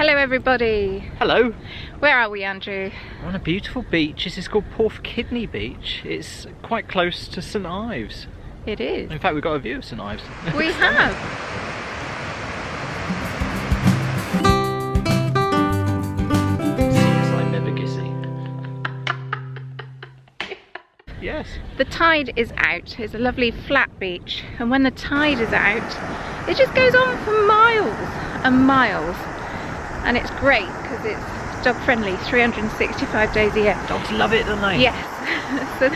Hello everybody. Hello. Where are we, Andrew? We're on a beautiful beach. This is called Porthkidney Beach. It's quite close to St Ives. It is. In fact, we've got a view of St Ives. We have. Seems like Nebogissy. Yes. The tide is out. It's a lovely flat beach, and when the tide is out, it just goes on for miles and miles, and it's great because it's dog friendly 365 days a year. Dogs love it, don't they? Yes. So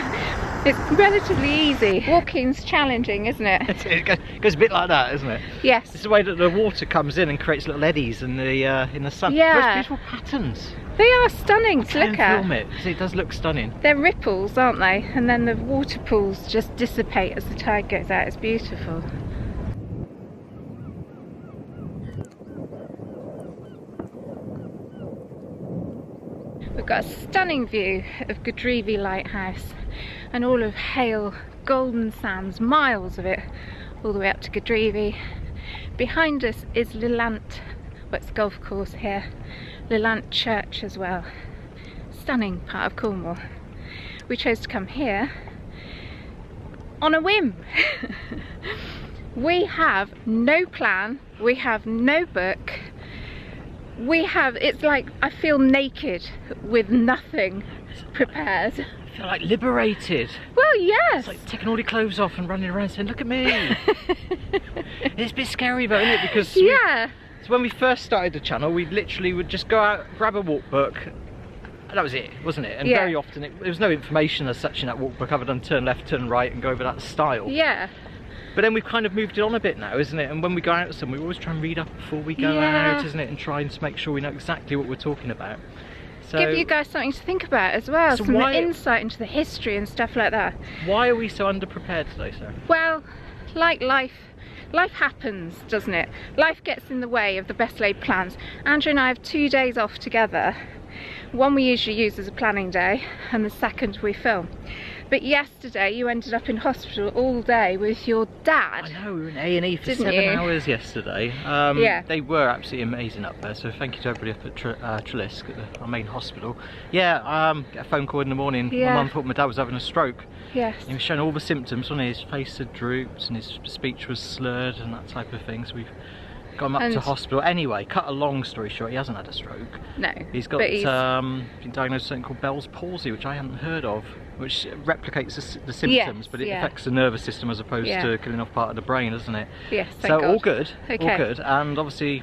it's relatively easy. Walking's challenging, isn't it? It goes a bit like that, isn't it? Yes. It's the way that the water comes in and creates little eddies in the sun. Yeah. Those beautiful patterns. They are stunning to look at. Film it. See, it does look stunning. They're ripples, aren't they? And then the water pools just dissipate as the tide goes out. It's beautiful. We've got a stunning view of Godrevy Lighthouse and all of Hale Golden Sands, miles of it, all the way up to Godrevy. Behind us is Lelant, what's the golf course here, Lelant Church as well. Stunning part of Cornwall. We chose to come here on a whim. We have no plan, we have no book. It's like I feel naked with nothing prepared. I feel like liberated. Well, yes. It's like taking all your clothes off and running around saying, look at me. It's a bit scary though, isn't it? Because yeah. So when we first started the channel, we literally would just go out, grab a walk book, and that was it, wasn't it? And yeah. Very often there was no information as such in that walk book other than turn left, turn right and go over that style. Yeah. But then we've kind of moved it on a bit now, isn't it? And when we go out somewhere, we always try and read up before we go out, isn't it? And trying to make sure we know exactly what we're talking about. So, give you guys something to think about as well, some insight into the history and stuff like that. Why are we so underprepared today, Sarah? Well, like life happens, doesn't it? Life gets in the way of the best laid plans. Andrew and I have 2 days off together. One we usually use as a planning day, and the second we film. But yesterday you ended up in hospital all day with your dad. I know, we were in A&E for Didn't 7 you? hours yesterday. Yeah. They were absolutely amazing up there, so thank you to everybody up at Travelogues, our main hospital. Yeah, get a phone call in the morning. Yeah. My mum thought my dad was having a stroke. Yes. He was showing all the symptoms, wasn't he? His face had drooped and his speech was slurred and that type of thing, so we've got him up to hospital. Anyway, cut a long story short, he hasn't had a stroke. No. He's got been diagnosed with something called Bell's palsy, which I hadn't heard of, which replicates the symptoms, yes, but it affects the nervous system as opposed to killing off part of the brain, doesn't it? Yes, thank so God. all good, okay. all good, and obviously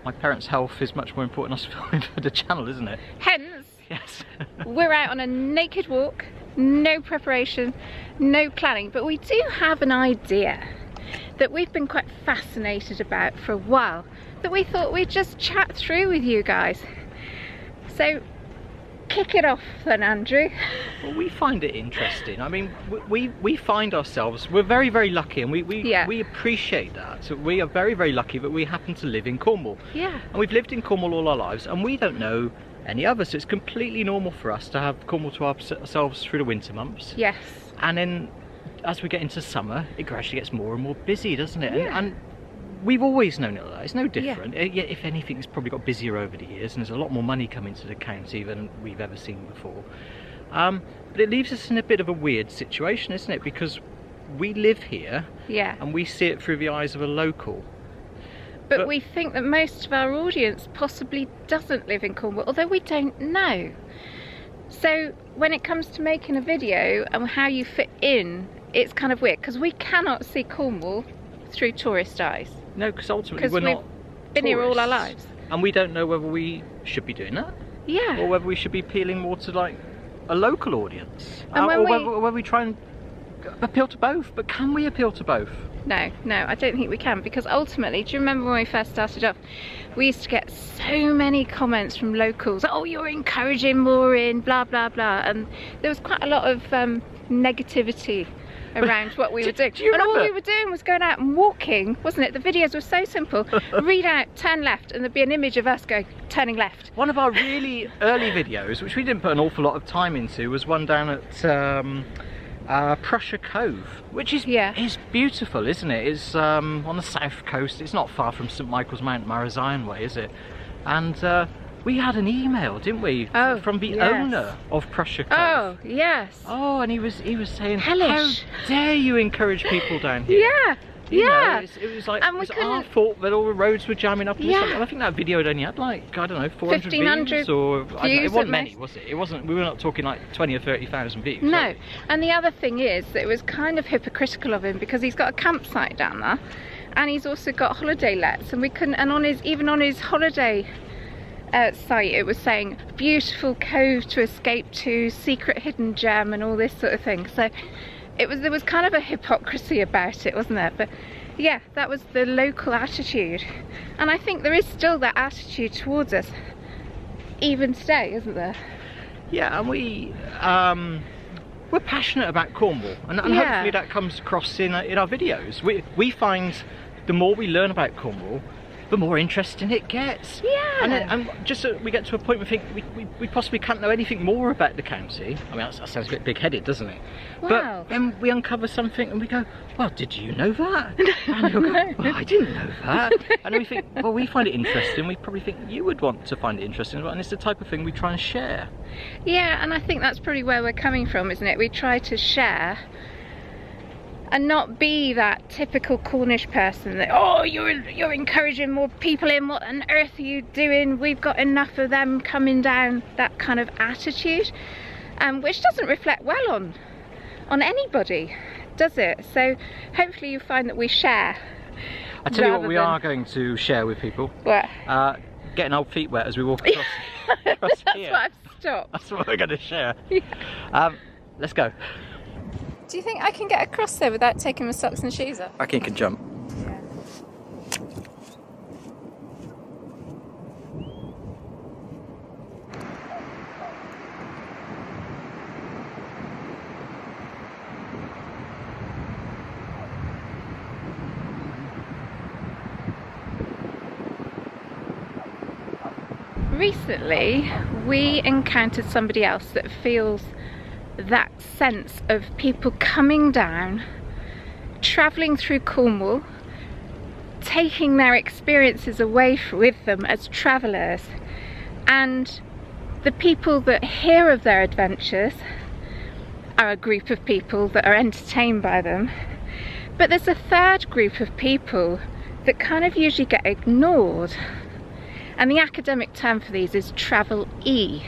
my parents' health is much more important than us filming for the channel, isn't it? Hence, yes. we're out on a naked walk, no preparation, no planning, but we do have an idea that we've been quite fascinated about for a while, that we thought we'd just chat through with you guys. So kick it off then, Andrew. Well, we find it interesting. I mean, we find ourselves, we're very, very lucky, and we appreciate that. So we are very, very lucky that we happen to live in Cornwall. Yeah. And we've lived in Cornwall all our lives, and we don't know any other, so it's completely normal for us to have Cornwall to ourselves through the winter months. Yes. And then as we get into summer, it gradually gets more and more busy, doesn't it? Yeah. And we've always known it like that. It's no different. Yeah. If anything, it's probably got busier over the years, and there's a lot more money coming to the county than we've ever seen before. But it leaves us in a bit of a weird situation, isn't it? Because we live here, and we see it through the eyes of a local. But we think that most of our audience possibly doesn't live in Cornwall, although we don't know. So when it comes to making a video and how you fit in, it's kind of weird, because we cannot see Cornwall through tourist eyes. No, because ultimately we're not been here all our lives. And we don't know whether we should be doing that. Yeah. Or whether we should be appealing more to like a local audience. And whether we try and appeal to both. But can we appeal to both? No, I don't think we can, because ultimately, do you remember when we first started off, we used to get so many comments from locals, oh, you're encouraging more in, blah, blah, blah, and there was quite a lot of negativity around what we were doing. Do you remember? All we were doing was going out and walking, wasn't it? The videos were so simple. Read out, turn left, and there'd be an image of us going, turning left. One of our really early videos, which we didn't put an awful lot of time into, was one down at Prussia Cove, which is beautiful, isn't it? It's on the south coast. It's not far from St Michael's Mount Marazion way, is it? And we had an email, didn't we, from the owner of Prussia Cove. Oh, yes. Oh, and he was saying, hellish. how dare you encourage people down here? Yeah. You yeah. know, it was like, it was our fault that all the roads were jamming up. And I think that video had only had like, I don't know, 400 views, or I don't know, it wasn't many, was it? It wasn't. We were not talking like 20 or 30,000 views. No. And the other thing is that it was kind of hypocritical of him, because he's got a campsite down there, and he's also got holiday lets, and we couldn't. And on his holiday site, it was saying beautiful cove to escape to, secret hidden gem, and all this sort of thing. So there was kind of a hypocrisy about it, wasn't there? But yeah, that was the local attitude, and I think there is still that attitude towards us even today, isn't there? Yeah, and we're passionate about Cornwall, and hopefully that comes across in our videos. We find the more we learn about Cornwall, the more interesting it gets. Yeah. And just we get to a point where we think we possibly can't know anything more about the county. I mean, that sounds a bit big-headed, doesn't it? Wow. But then we uncover something and we go, well, did you know that? And you'll go, well, I didn't know that. And then we think, well, we find it interesting. We probably think you would want to find it interesting as well. And it's the type of thing we try and share. Yeah, and I think that's probably where we're coming from, isn't it? We try to share and not be that typical Cornish person that, oh, you're encouraging more people in, what on earth are you doing, we've got enough of them coming down, that kind of attitude, which doesn't reflect well on anybody, does it? So hopefully you find that we share. I tell you what we are going to share with people. What? Getting our feet wet as we walk across, across That's here. what I've stopped. That's what we're going to share. Yeah. Let's go. Do you think I can get across there without taking my socks and shoes off? I think you can jump. Yeah. Recently, we encountered somebody else that feels that sense of people coming down, travelling through Cornwall, taking their experiences away with them as travellers, and the people that hear of their adventures are a group of people that are entertained by them, but there's a third group of people that kind of usually get ignored, and the academic term for these is travel-e.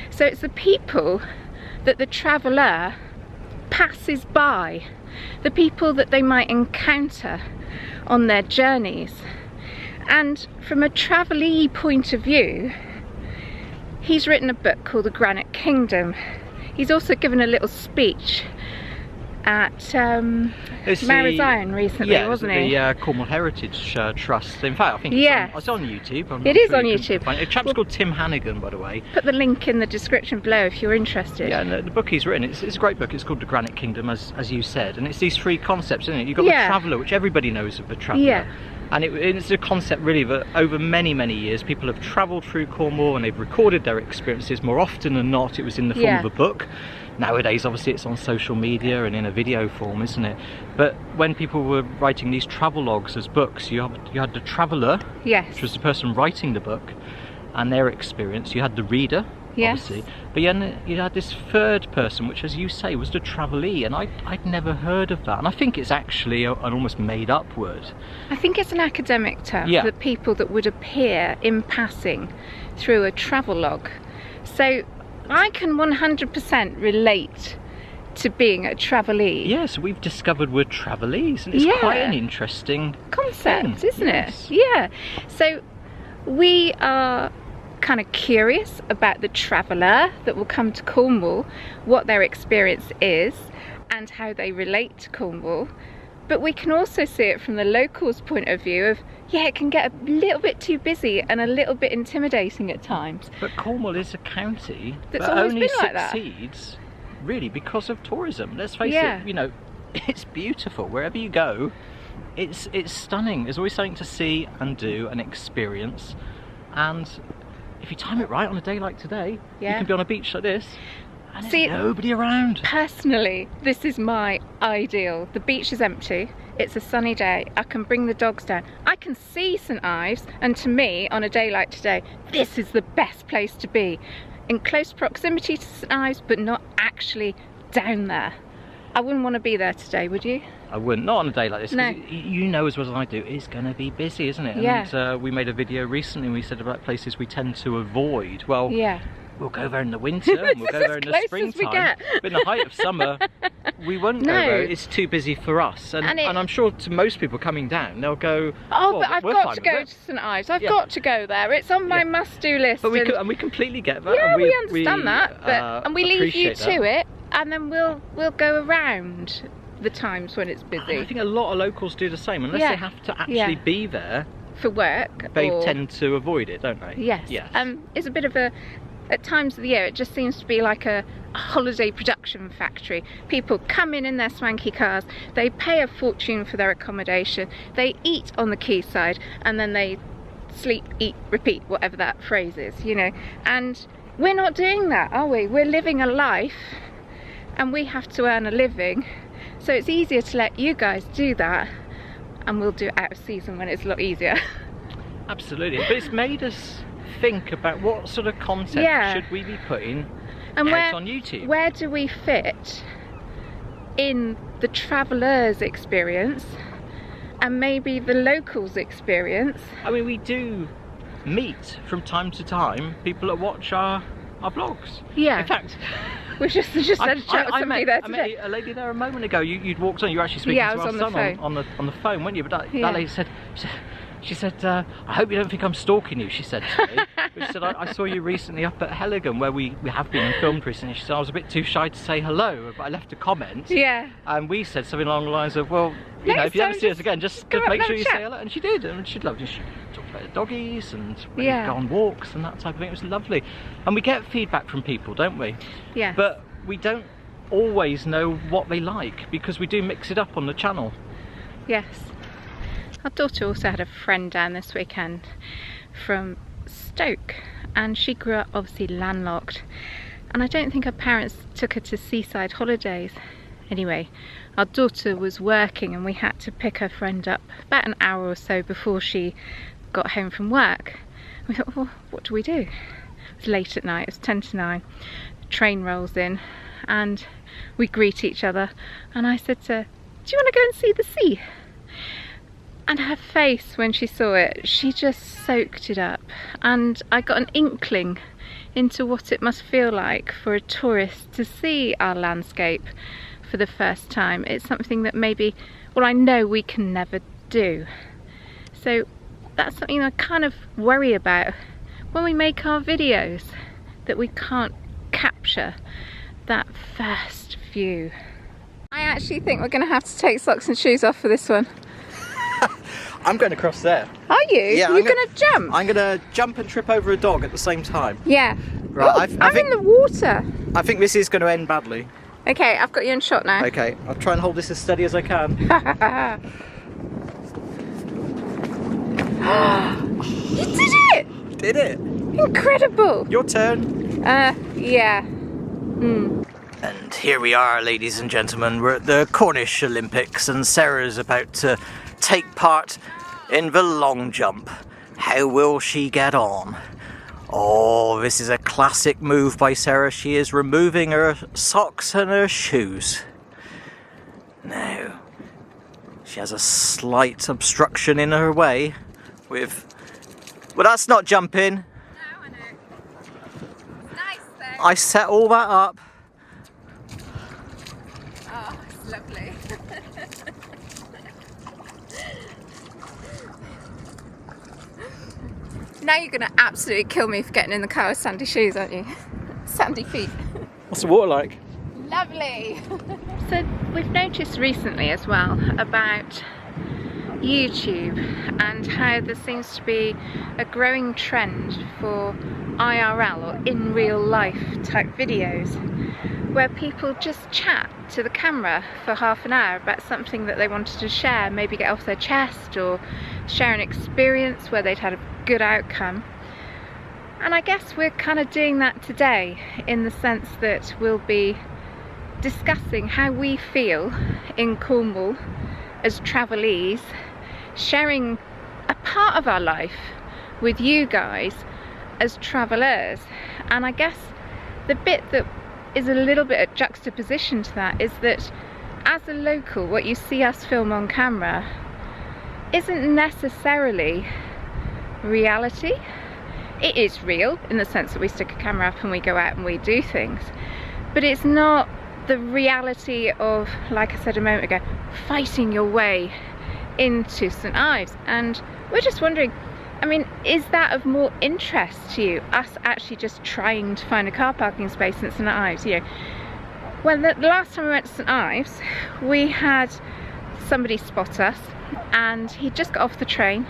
So it's the people that the traveller passes by, the people that they might encounter on their journeys. And from a travelee point of view, he's written a book called The Granite Kingdom. He's also given a little speech at Mary Zion recently, wasn't he? The Cornwall Heritage Trust. In fact, I think it's on YouTube. It is on YouTube. A chap's called Tim Hannigan, by the way. Put the link in the description below if you're interested. Yeah, and the book he's written, it's a great book. It's called The Granite Kingdom, as you said, and it's these three concepts, isn't it? You've got the traveller, which everybody knows of the traveller. Yeah. And it's a concept really that over many years people have travelled through Cornwall and they've recorded their experiences. More often than not, it was in the form of a book. Nowadays, obviously, it's on social media and in a video form, isn't it? But when people were writing these travelogues as books, you had the traveller, which was the person writing the book, and their experience. You had the reader, obviously, but then you had this third person, which, as you say, was the travelee, and I'd never heard of that. And I think it's actually an almost made-up word. I think it's an academic term for the people that would appear in passing through a travelogue. So I can 100% relate to being a travelee. Yes, we've discovered we're travelees, and it's quite an interesting concept, thing. Isn't it? Yeah. So we are kind of curious about the traveller that will come to Cornwall, what their experience is, and how they relate to Cornwall. But we can also see it from the locals' point of view of, it can get a little bit too busy and a little bit intimidating at times. But Cornwall is a county that's that only like succeeds really because of tourism. Let's face it, you know, it's beautiful. Wherever you go, it's stunning. There's always something to see and do and experience. And if you time it right on a day like today, you can be on a beach like this. And there's nobody around. Personally, this is my ideal. The beach is empty, it's a sunny day, I can bring the dogs down, I can see St Ives, and to me, on a day like today, this is the best place to be. In close proximity to St Ives, but not actually down there. I wouldn't want to be there today, would you? I wouldn't, not on a day like this. No. You know as well as I do, it's going to be busy, isn't it? Yeah. And we made a video recently and we said about places we tend to avoid. Well, yeah. We'll go there in the winter and we'll go there in the springtime. But in the height of summer, we won't go there. It's too busy for us. And I'm sure to most people coming down, they'll go, oh, but I've got to go to St Ives. I've got to go there. It's on my must-do list. But we completely get that. Yeah, we understand that. But, and we leave you to it, and then we'll go around the times when it's busy. I think a lot of locals do the same, unless they have to actually be there for work. They tend to avoid it, don't they? Yes. It's a bit of a, at times of the year, it just seems to be like a holiday production factory. People come in their swanky cars, they pay a fortune for their accommodation, they eat on the quayside, and then they sleep, eat, repeat, whatever that phrase is, you know. And we're not doing that, are we? We're living a life, and we have to earn a living. So it's easier to let you guys do that, and we'll do it out of season when it's a lot easier. Absolutely, but it's made us think about what sort of content should we be putting out on YouTube. Where do we fit in the traveller's experience and maybe the locals' experience? I mean, we do meet from time to time people that watch our vlogs. Yeah. In fact, we just had a chat with somebody there today. I met a lady there a moment ago. You'd walked on. You were actually speaking to our son on the phone, weren't you? But that lady said, she said, I hope you don't think I'm stalking you, she said to me. She said, I saw you recently up at Heligan, where we have been and filmed recently. She said, I was a bit too shy to say hello, but I left a comment. Yeah. And we said something along the lines of, well, you know, if you ever see us again, just make sure you say hello. And she did, and she loved it. She talked about the doggies and go on walks and that type of thing. It was lovely. And we get feedback from people, don't we? Yeah. But we don't always know what they like, because we do mix it up on the channel. Yes. Our daughter also had a friend down this weekend from Stoke, and she grew up obviously landlocked, and I don't think her parents took her to seaside holidays. Anyway, our daughter was working and we had to pick her friend up about an hour or so before she got home from work. We thought, well, what do we do? It was late at night, it was 10 to 9. The train rolls in and we greet each other, and I said to her, do you want to go and see the sea? And her face when she saw it, she just soaked it up. And I got an inkling into what it must feel like for a tourist to see our landscape for the first time. It's something that maybe, well, I know we can never do. So that's something I kind of worry about when we make our videos, that we can't capture that first view. I actually think we're going to have to take socks and shoes off for this one. I'm going across there. Are you? Yeah, You're going to jump? I'm going to jump and trip over a dog at the same time. Yeah. Right, Ooh, I'm in the water. I think this is going to end badly. Okay, I've got you in shot now. Okay, I'll try and hold this as steady as I can. You did it! Did it? Incredible. Your turn. Yeah. And here we are, ladies and gentlemen. We're at the Cornish Olympics, and Sarah's about to take part in the long jump. How will she get on? Oh, this is a classic move by Sarah. She is removing her socks and her shoes. Now, she has a slight obstruction in her way with... Well, that's not jumping. No, I know. Nice though. I set all that up. Oh, it's lovely. Now you're going to absolutely kill me for getting in the car with sandy shoes, aren't you? Sandy feet. What's the water like? Lovely. So we've noticed recently as well about YouTube and how there seems to be a growing trend for IRL, or in real life type videos, where people just chat to the camera for half an hour about something that they wanted to share, maybe get off their chest or share an experience where they'd had a good outcome. And I guess we're kind of doing that today, in the sense that we'll be discussing how we feel in Cornwall as travellees, sharing a part of our life with you guys as travellers. And I guess the bit that is a little bit of juxtaposition to that is that as a local, what you see us film on camera isn't necessarily reality. It is real in the sense that we stick a camera up and we go out and we do things, but it's not the reality of, like I said a moment ago, fighting your way into St Ives. And we're just wondering, I mean, is that of more interest to you, us actually just trying to find a car parking space in St Ives? You know, well, the last time we went to St Ives, we had somebody spot us, and he just got off the train,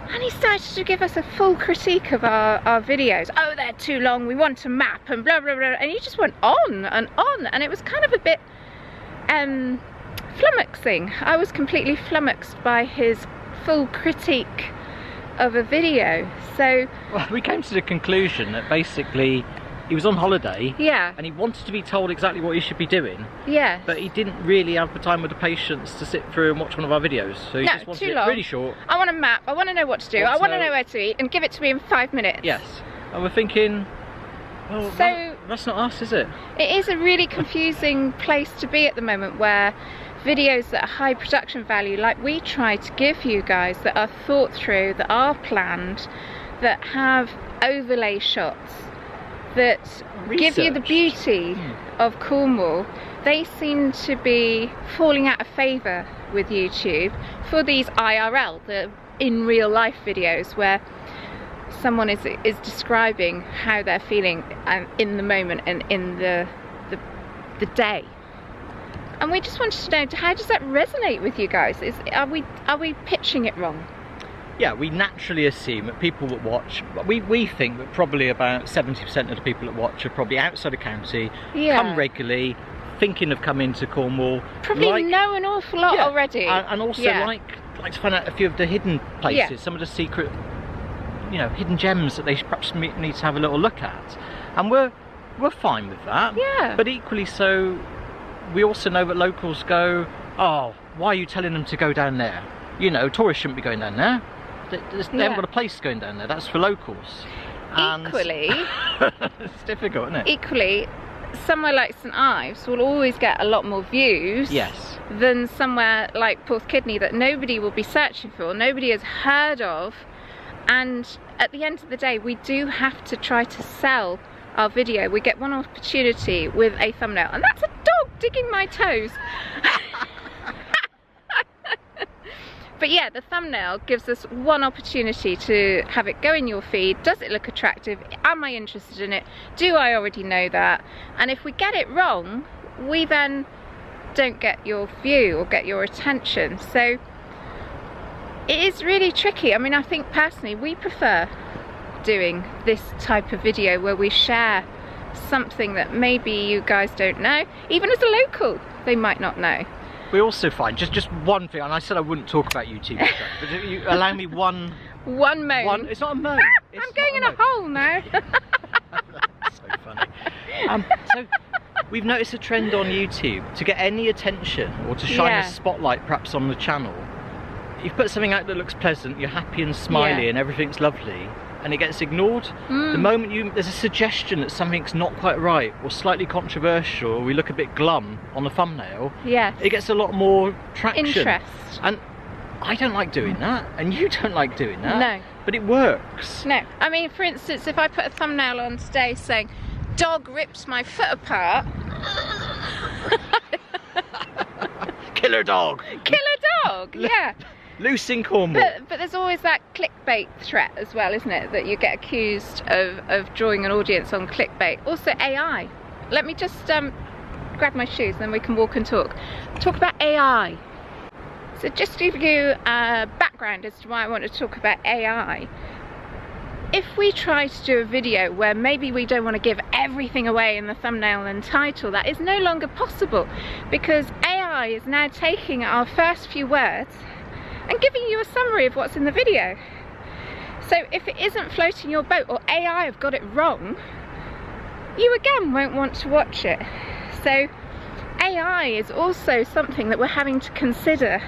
and he started to give us a full critique of our videos. Oh, they're too long, we want a map, and blah blah blah, and he just went on and on, and it was kind of a bit flummoxing. I was completely flummoxed by his full critique of a video. So well, we came to the conclusion that basically he was on holiday, yeah, and he wanted to be told exactly what he should be doing, yeah, but he didn't really have the time or the patience to sit through and watch one of our videos, so he just wanted it really short. I want a map, I want to know what to do, I want to know where to eat, and give it to me in 5 minutes. Yes, and we're thinking, well, so that's not us, is it? It is a really confusing place to be at the moment, where videos that are high production value, like we try to give you guys, that are thought through, that are planned, that have overlay shots, that give you the beauty of Cornwall, they seem to be falling out of favour with YouTube for these IRL, the in real life videos, where someone is describing how they're feeling in the moment and in the day. And we just wanted to know, how does that resonate with you guys? Are we pitching it wrong? Yeah, we naturally assume that people that watch, we think that probably about 70% of the people that watch are probably outside the county, come regularly, thinking of coming to Cornwall. Probably know an awful lot already. And also like to find out a few of the hidden places, some of the secret, you know, hidden gems that they perhaps need to have a little look at. And we're fine with that. Yeah. But equally so, we also know that locals go, oh, why are you telling them to go down there? You know, tourists shouldn't be going down there. They haven't got a place going down there, that's for locals. And equally, it's difficult, isn't it? Equally, somewhere like St Ives will always get a lot more views than somewhere like Porthkidney that nobody will be searching for, nobody has heard of. And at the end of the day, we do have to try to sell our video. We get one opportunity with a thumbnail, and that's a dog digging my toes. But yeah, the thumbnail gives us one opportunity to have it go in your feed. Does it look attractive? Am I interested in it? Do I already know that? And if we get it wrong, we then don't get your view or get your attention. So it is really tricky. I mean, I think personally we prefer doing this type of video where we share something that maybe you guys don't know. Even as a local, they might not know. We also find, just one thing, and I said I wouldn't talk about YouTube stuff, but if you allow me one moan. It's not a moan. I'm going in a hole now. That's so funny. So we've noticed a trend on YouTube to get any attention or to shine a spotlight perhaps on the channel. You've put something out that looks pleasant, you're happy and smiley and everything's lovely, and it gets ignored. The moment there's a suggestion that something's not quite right or slightly controversial, or we look a bit glum on the thumbnail, it gets a lot more traction. Interest. And I don't like doing that, and you don't like doing that. No. But it works. No. I mean, for instance, if I put a thumbnail on today saying, dog rips my foot apart. Killer dog. Killer dog, yeah. Loose in Cornwall. But there's always that clickbait threat as well, isn't it? That you get accused of drawing an audience on clickbait. Also AI. Let me just grab my shoes, then we can walk and talk. Talk about AI. So just to give you a background as to why I want to talk about AI. If we try to do a video where maybe we don't want to give everything away in the thumbnail and title, that is no longer possible, because AI is now taking our first few words and giving you a summary of what's in the video. So if it isn't floating your boat, or AI have got it wrong, you again won't want to watch it. So AI is also something that we're having to consider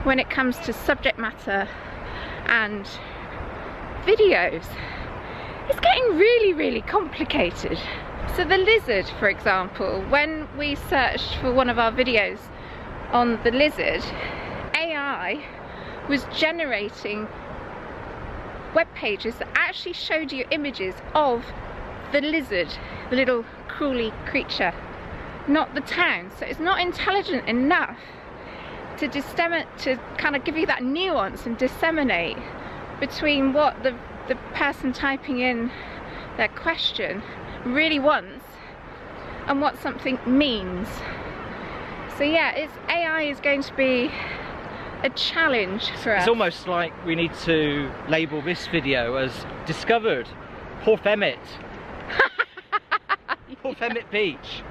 when it comes to subject matter and videos. It's getting really, really complicated. So the lizard, for example, when we searched for one of our videos on the lizard, AI was generating web pages that actually showed you images of the lizard, the little crawly creature, not the town. So it's not intelligent enough to kind of give you that nuance and disseminate between what the person typing in their question really wants and what something means. So yeah, AI is going to be a challenge for us. It's almost like we need to label this video as discovered Porthkidney. Porthkidney Beach.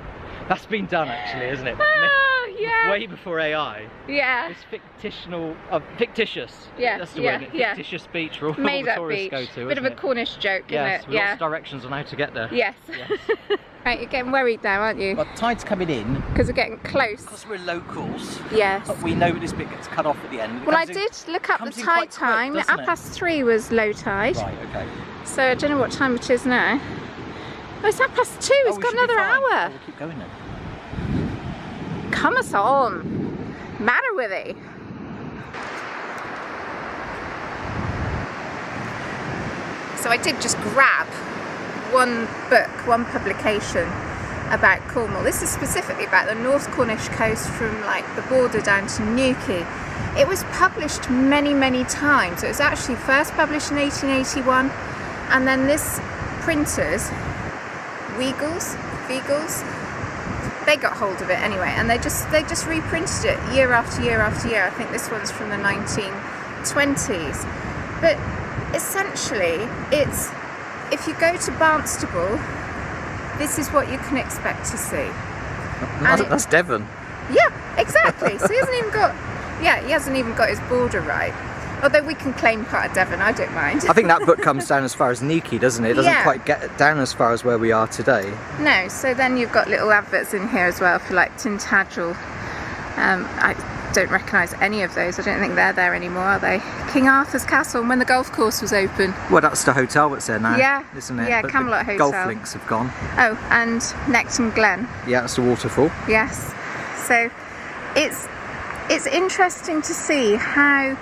That's been done actually, isn't it? Oh, yeah. Way before AI. Yeah. It's fictitious. Yeah, that's the yeah, word. yeah. Fictitious beach where all the Made up tourists beach. go to. Bit of a Cornish joke, yes, isn't it? With lots of directions on how to get there. Yes. Yes. Right, you're getting worried now, aren't you? Well, tide's coming in. Because we're getting close. Because we're locals. Yes. We know this bit gets cut off at the end. Well, I did look up the tide time. At 3:30 was low tide. Right, okay. So I don't know what time it is now. Oh, it's 2:30. It's got another hour. Oh, we'll keep going then. Come us on. Matter with it. So I did just grab one book, one publication about Cornwall. This is specifically about the North Cornish coast from like the border down to Newquay. It was published many, many times. It was actually first published in 1881, and then this printers, Weagles, they got hold of it anyway, and they just reprinted it year after year after year. I think this one's from the 1920s. But essentially, it's, if you go to Barnstable, this is what you can expect to see. That's Devon. Yeah, exactly. So he hasn't even got his border right. Although we can claim part of Devon, I don't mind. I think that book comes down as far as Newquay, doesn't it? It doesn't Yeah. quite get down as far as where we are today. No, so then you've got little adverts in here as well for like Tintagel. I don't recognise any of those. I don't think they're there anymore, are they? King Arthur's Castle, and when the golf course was open. Well, that's the hotel that's there now, Yeah, isn't it? yeah, But Camelot the Hotel. golf links have gone. Oh, and Necton Glen. Yeah, that's the waterfall. Yes. So it's interesting to see how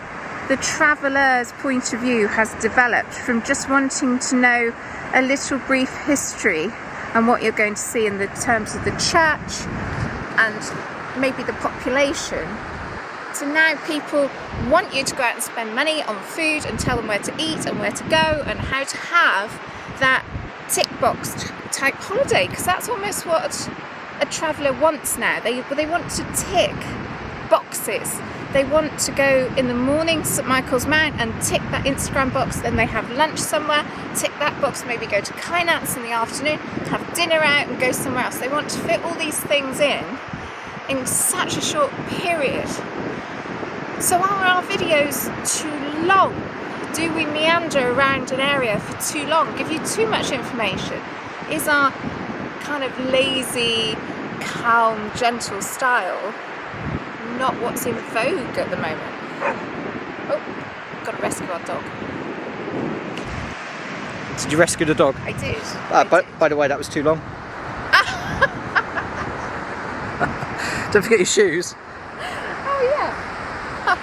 the traveller's point of view has developed from just wanting to know a little brief history and what you're going to see in the terms of the church and maybe the population, to now people want you to go out and spend money on food and tell them where to eat and where to go and how to have that tick box type holiday, because that's almost what a traveller wants now. They want to tick boxes. They want to go in the morning to St Michael's Mount and tick that Instagram box, then they have lunch somewhere, tick that box, maybe go to Kynance in the afternoon, have dinner out and go somewhere else. They want to fit all these things in such a short period. So are our videos too long? Do we meander around an area for too long, give you too much information? Is our kind of lazy, calm, gentle style not what's in vogue at the moment? Oh, got to rescue our dog. Did you rescue the dog? I did. By the way, that was too long. Don't forget your shoes. Oh yeah.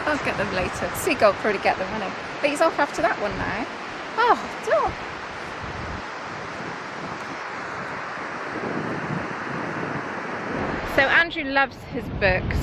I'll get them later. Seagull will probably get them, won't he? But he's off after that one now. Oh, dog. So Andrew loves his books.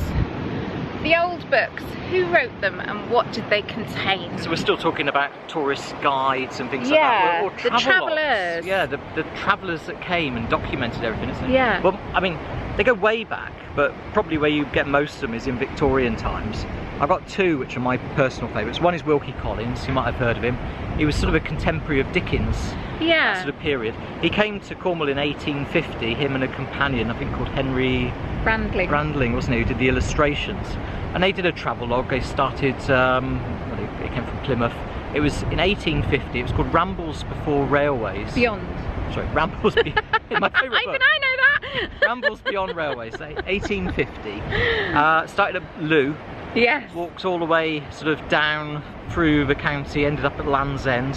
The old books, who wrote them and what did they contain? So we're still talking about tourist guides and things Yeah, like that. Or the travellers. Yeah, the travellers that came and documented everything, isn't it? Yeah. Well, I mean, they go way back, but probably where you get most of them is in Victorian times. I've got two which are my personal favourites. One is Wilkie Collins, you might have heard of him. He was sort of a contemporary of Dickens, Yeah. that sort of period. He came to Cornwall in 1850, him and a companion, I think called Henry Brandling, wasn't he, who did the illustrations. And they did a travelogue. They started, they came from Plymouth. It was in 1850, it was called Rambles Before Railways. Beyond. Sorry, Rambles Beyond. My favourite book. Even I know that. Rambles beyond railways, 1850. Started at Loo. Yes. Walked all the way sort of down through the county, ended up at Land's End.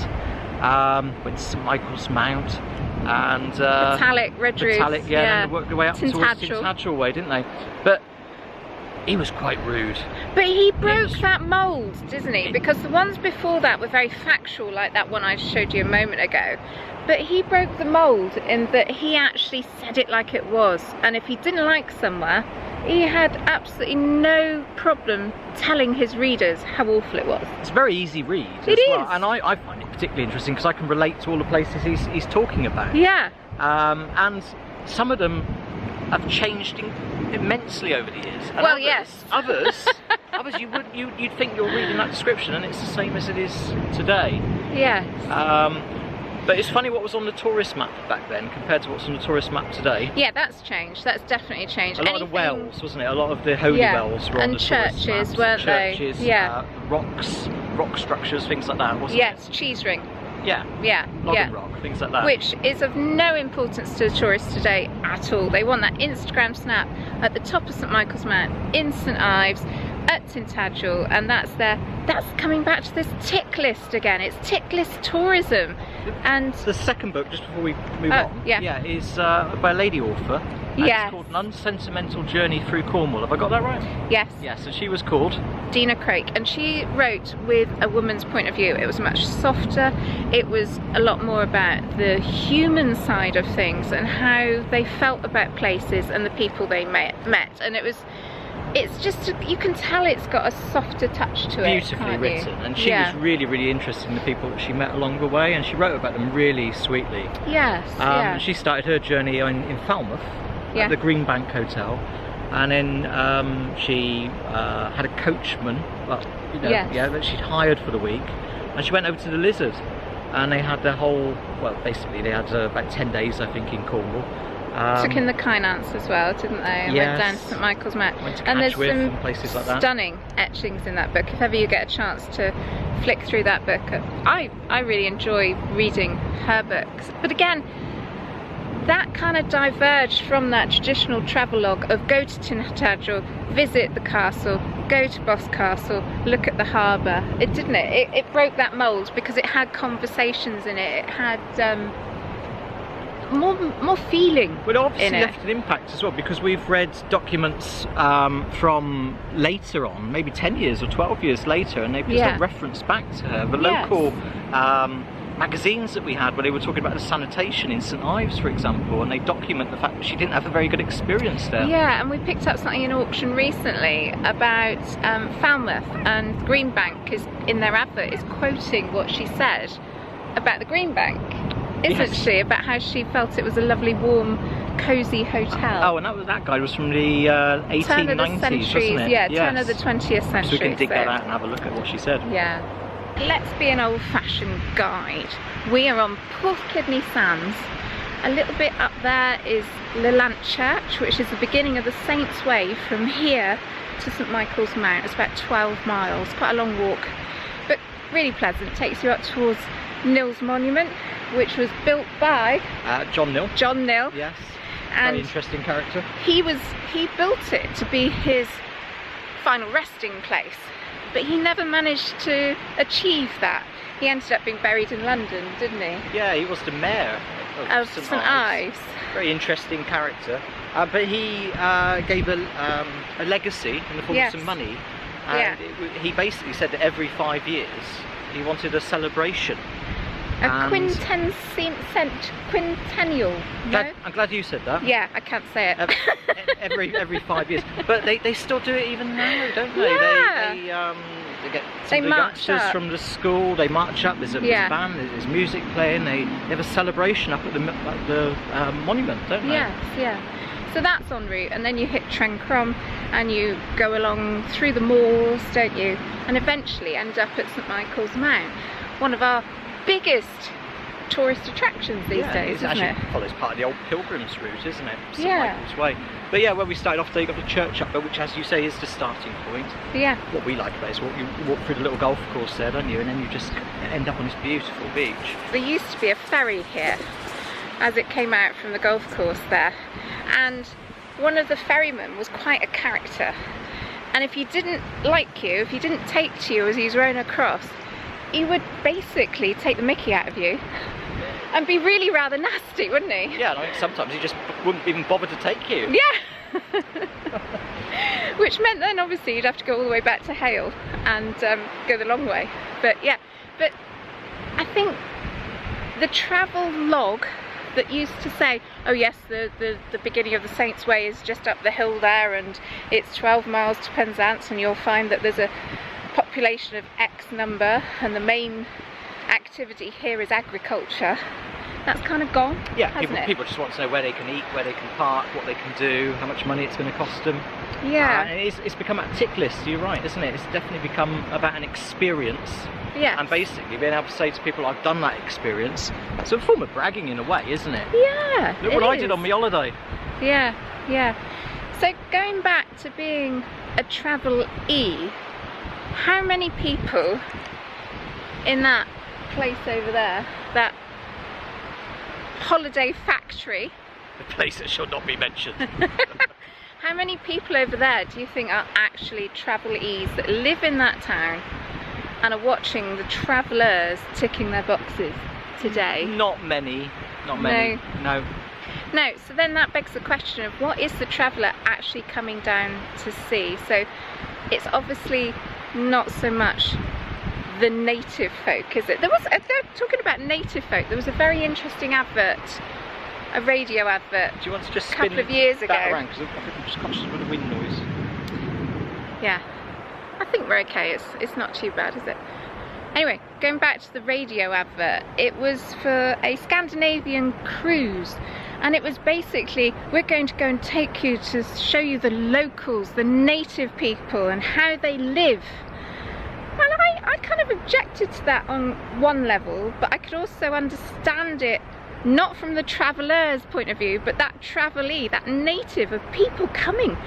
Went to St Michael's Mount and Metallic, Redruth, yeah, and worked their way up towards Tintagel way, didn't they? But he was quite rude. But he broke that mould, didn't he? Because the ones before that were very factual, like that one I showed you a moment ago. But he broke the mould in that he actually said it like it was. And if he didn't like somewhere, he had absolutely no problem telling his readers how awful it was. It's a very easy read as well. And I find it particularly interesting because I can relate to all the places he's talking about. Yeah. And some of them have changed immensely over the years. And well, yes. Others you'd think you're reading that description and it's the same as it is today. Yes. But it's funny what was on the tourist map back then compared to what's on the tourist map today. Yeah, that's changed. That's definitely changed. A lot of wells, wasn't it? A lot of the holy wells were on the tourist maps. And churches, weren't they? Churches, yeah. Rock structures, things like that, wasn't it? Yes, cheese ring. Yeah. Yeah. Log and rock, things like that. Which is of no importance to the tourists today at all. They want that Instagram snap at the top of St Michael's Mount, in St Ives, at Tintagel, and that's coming back to this tick list again. It's tick list tourism. And the second book, just before we move on, is by a lady author. Yes. It's called An Unsentimental Journey Through Cornwall. Have I got that right? Yes. Yes, and she was called Dina Craik, and she wrote with a woman's point of view. It was much softer. It was a lot more about the human side of things and how they felt about places and the people they met. And it's just, you can tell it's got a softer touch to it. Beautifully written, and she was really, really interested in the people that she met along the way, and she wrote about them really sweetly. Yes. She started her journey in Falmouth at the Green Bank Hotel, and then she had a coachman, that she'd hired for the week, and she went over to the Lizard, and they had their whole, basically they had about 10 days, I think, in Cornwall. Took in the Kynance as well, didn't they? And went down to St Michael's Mount. Went to and there's some places like that. Stunning etchings in that book. If ever you get a chance to flick through that book, I really enjoy reading her books. But again, that kind of diverged from that traditional travelogue of go to Tintagel, visit the castle, go to Boscastle, look at the harbour. It didn't it? It broke that mould because it had conversations in it. It had more feeling. Well, it obviously left an impact as well, because we've read documents from later on, maybe 10 years or 12 years later, and they've just had reference back to her. The local magazines that we had, where they were talking about the sanitation in St Ives, for example, and they document the fact that she didn't have a very good experience there. Yeah, and we picked up something in auction recently about Falmouth, and Greenbank is in their advert is quoting what she said about the Greenbank. Isn't she? About how she felt it was a lovely, warm, cosy hotel. Oh, and that guide was from the 1890s, turn of the centuries, wasn't it? Turn of the 20th century. So we can dig that out and have a look at what she said. Yeah. Let's be an old-fashioned guide. We are on Porthkidney Sands. A little bit up there is Lelant Church, which is the beginning of the Saint's Way from here to St Michael's Mount. It's about 12 miles, quite a long walk, but really pleasant. It takes you up towards Nill's Monument, which was built by John Nill. John Nill. Yes. And very interesting character. He built it to be his final resting place, but he never managed to achieve that. He ended up being buried in London, didn't he? Yeah, he was the mayor of St Ives. Very interesting character. But he gave a legacy in the form of some money. And he basically said that every 5 years he wanted a celebration. A quintennial. No? I'm glad you said that. Yeah, I can't say it. every 5 years. But they still do it even now, don't they? Yeah. They get some of the youngsters from the school, they march up, there's a band, there's music playing, they have a celebration up at the monument, don't they? Yes, yeah. So that's en route, and then you hit Trencrom and you go along through the moors, don't you? And eventually end up at St Michael's Mount, one of our biggest tourist attractions these days, isn't it? Follows part of the old pilgrims route, isn't it? St Michael's Way. But yeah, where we started off today, you got the church up there, which, as you say, is the starting point. Yeah. What we like about it is you walk through the little golf course there, don't you? And then you just end up on this beautiful beach. There used to be a ferry here, as it came out from the golf course there. and one of the ferrymen was quite a character, and if he didn't like you, if he didn't take to you as he's rowing across, he would basically take the mickey out of you and be really rather nasty, wouldn't he? Yeah, and I think sometimes he just wouldn't even bother to take you. Yeah. Which meant then obviously you'd have to go all the way back to Hale and go the long way. But yeah, but I think the travel log that used to say, oh yes, the beginning of the Saints Way is just up the hill there and it's 12 miles to Penzance and you'll find that there's a population of X number and the main activity here is agriculture. That's kind of gone, yeah, hasn't people just want to know where they can eat, where they can park, what they can do, how much money it's going to cost them. Yeah. And it's become a tick list, you're right, isn't it? It's definitely become about an experience. Yeah. And basically being able to say to people, I've done that experience. It's a form of bragging in a way, isn't it? Yeah. Look what I did on my holiday. Yeah, yeah. So going back to being a travel-e, how many people in that place over there, that holiday factory, The place that should not be mentioned. how many people over there do you think are actually travel-e's that live in that town and are watching the travellers ticking their boxes today? Not many. Not many. No. No, so then that begs the question of what is the traveller actually coming down to see? So it's obviously not so much the native folk, is it? They're talking about native folk. There was a very interesting advert, a radio advert, Do you want to just a couple of years ago. around? Because I'm just conscious of the wind noise. Yeah, I think we're okay. It's not too bad, is it? Anyway, going back to the radio advert, it was for a Scandinavian cruise, and it was basically, we're going to go and take you to show you the locals, the native people and how they live. Well, I kind of objected to that on one level, but I could also understand it not from the traveller's point of view, but that travelee, that native, of people coming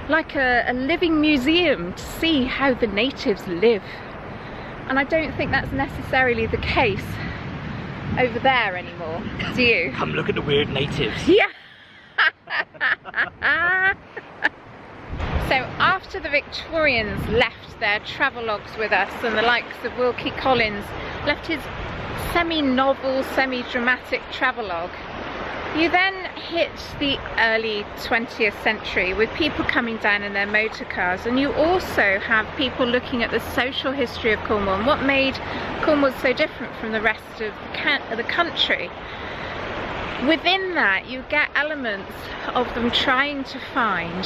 like a living museum to see how the natives live. And I don't think that's necessarily the case over there anymore, do you? Come look at the weird natives. Yeah. So after the Victorians left their travelogues with us, and the likes of Wilkie Collins left his semi-novel, semi-dramatic travelogue, you then hit the early 20th century with people coming down in their motor cars, and you also have people looking at the social history of Cornwall and what made Cornwall so different from the rest of the country. Within that you get elements of them trying to find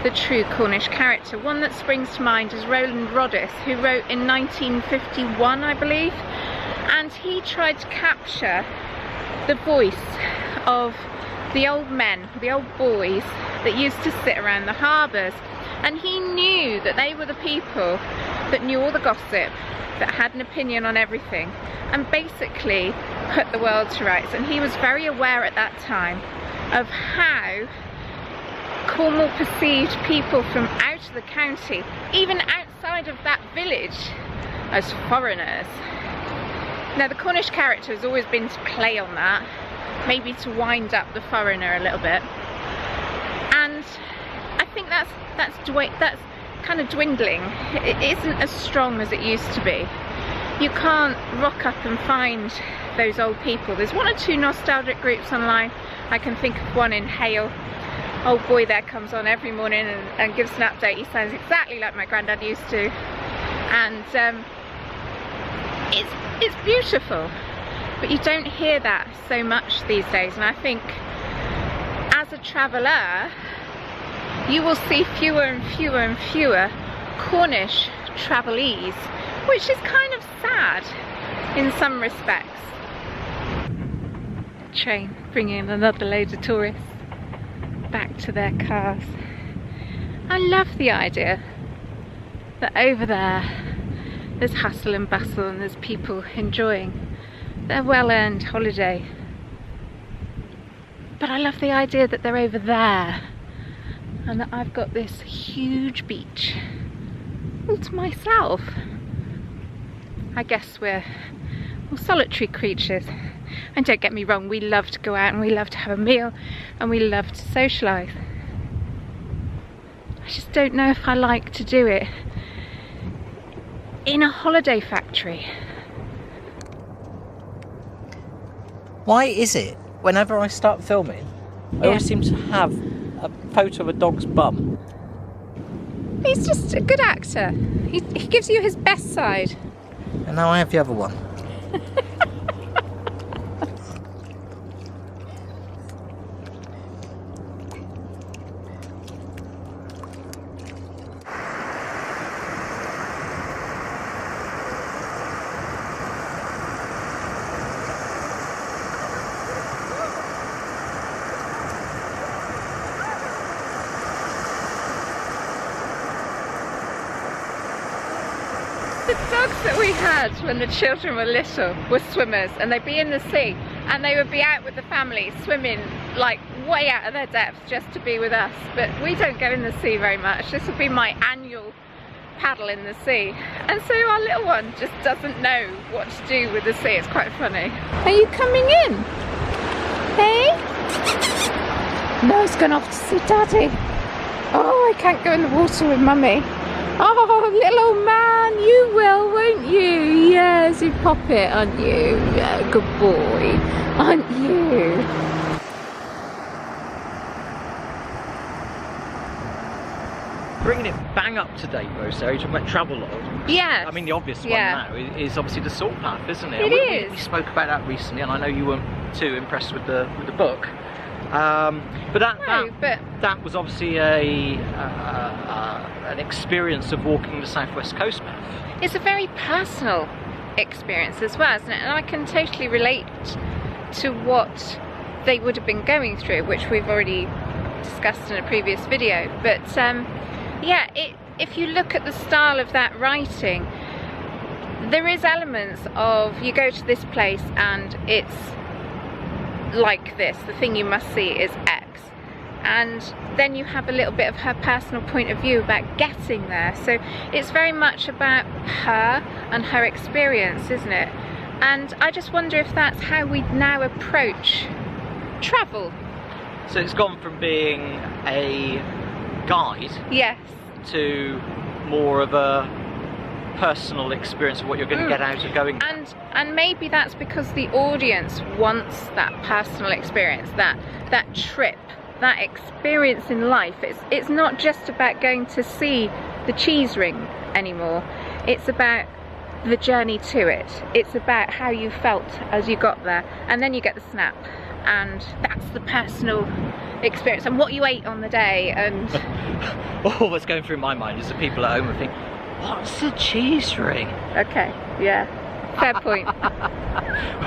the true Cornish character. One that springs to mind is Roland Roddice, who wrote in 1951, I believe, and he tried to capture the voice of the old men, the old boys that used to sit around the harbours, and he knew that they were the people that knew all the gossip, that had an opinion on everything, and basically put the world to rights. And he was very aware at that time of how Cornwall perceived people from out of the county, even outside of that village, as foreigners. Now the Cornish character has always been to play on that, maybe to wind up the foreigner a little bit, and I think that's kind of dwindling. It isn't as strong as it used to be. You can't rock up and find those old people. There's one or two nostalgic groups online. I can think of one in Hale. Old boy there comes on every morning and gives an update. He sounds exactly like my granddad used to, and it's beautiful, but you don't hear that so much these days. And I think as a traveller you will see fewer and fewer and fewer Cornish travellees, which is kind of sad in some respects. Train bringing another load of tourists back to their cars. I love the idea that over there there's hustle and bustle and there's people enjoying their well-earned holiday. But I love the idea that they're over there and that I've got this huge beach all to myself. I guess we're solitary creatures. And don't get me wrong, we love to go out and we love to have a meal and we love to socialise. I just don't know if I like to do it in a holiday factory. Why is it whenever I start filming, I always seem to have a photo of a dog's bum? He's just a good actor. He gives you his best side. And now I have the other one. The dogs that we had when the children were little were swimmers, and they'd be in the sea and they would be out with the family swimming like way out of their depth just to be with us. But we don't go in the sea very much. This will be my annual paddle in the sea, and so our little one just doesn't know what to do with the sea. It's quite funny. Are you coming in? Hey? No, he's gone off to see Daddy. Oh, I can't go in the water with Mummy. Oh, little old man, you will, won't you? Yes, you pop it, aren't you? Yeah, good boy, aren't you? Bringing it bang up to date though, Sarah, you're talking about Travelogues. Yes. I mean, the obvious one now is obviously the salt path, isn't it? It is. We spoke about that recently, and I know you weren't too impressed with the book. But that was obviously an experience of walking the southwest coast path. It's a very personal experience as well, isn't it? And I can totally relate to what they would have been going through, which we've already discussed in a previous video. But yeah, if you look at the style of that writing, there is elements of you go to this place and it's like this, the thing you must see is X, and then you have a little bit of her personal point of view about getting there. So it's very much about her and her experience, isn't it? And I just wonder if that's how we now approach travel. So it's gone from being a guide, yes, to more of a personal experience of what you're going to get out of going there. And maybe that's because the audience wants that personal experience, that trip, that experience in life. It's not just about going to see the cheese ring anymore. It's about the journey to it. It's about how you felt as you got there, and then you get the snap, and that's the personal experience and what you ate on the day. And all that's going through my mind is the people at home who think, what's a cheese ring? Okay, yeah, fair point.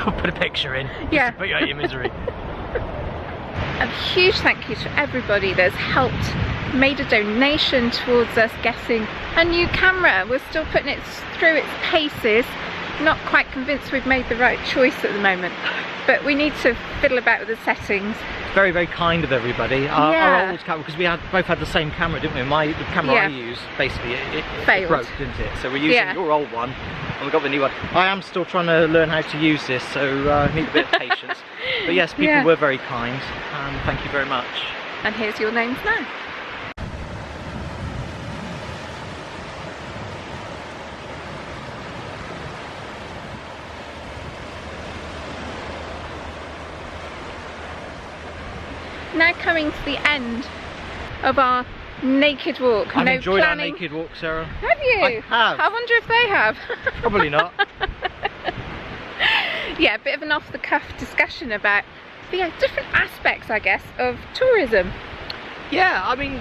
We'll put a picture in, yeah, to put you out of your misery. A huge thank you to everybody that's helped, made a donation towards us getting a new camera. We're still putting it through its paces. Not quite convinced we've made the right choice at the moment, but we need to fiddle about with the settings. Very, very kind of everybody. Our old camera, because we both had the same camera, didn't we? The camera I used, basically, it broke, didn't it? So we're using your old one, and we got the new one. I am still trying to learn how to use this, so I need a bit of patience. But yes, people were very kind, and thank you very much. And here's your names now. Now coming to the end of our naked walk. I've enjoyed our naked walk, Sarah. Have you? I have. I wonder if they have. Probably not. Yeah, a bit of an off-the-cuff discussion about the different aspects, I guess, of tourism. Yeah, I mean,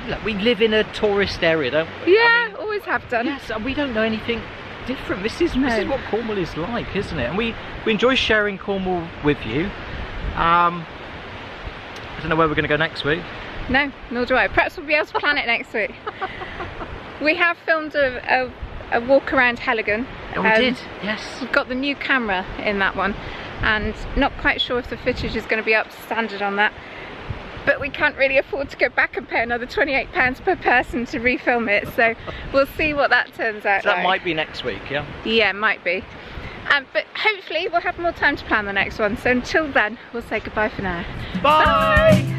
look, we live in a tourist area, don't we? Yeah, I mean, always have done. Yes, and we don't know anything different. This is what Cornwall is like, isn't it? And we enjoy sharing Cornwall with you. I don't know where we're going to go next week. No, nor do I. Perhaps we'll be able to plan it next week. We have filmed a walk around Heligan. Oh, we did, yes. We've got the new camera in that one, and not quite sure if the footage is going to be up to standard on that. But we can't really afford to go back and pay another £28 per person to refilm it, so we'll see what that turns out So that like. might be next week, yeah? Yeah, might be. But hopefully we'll have more time to plan the next one. So until then, we'll say goodbye for now. Bye.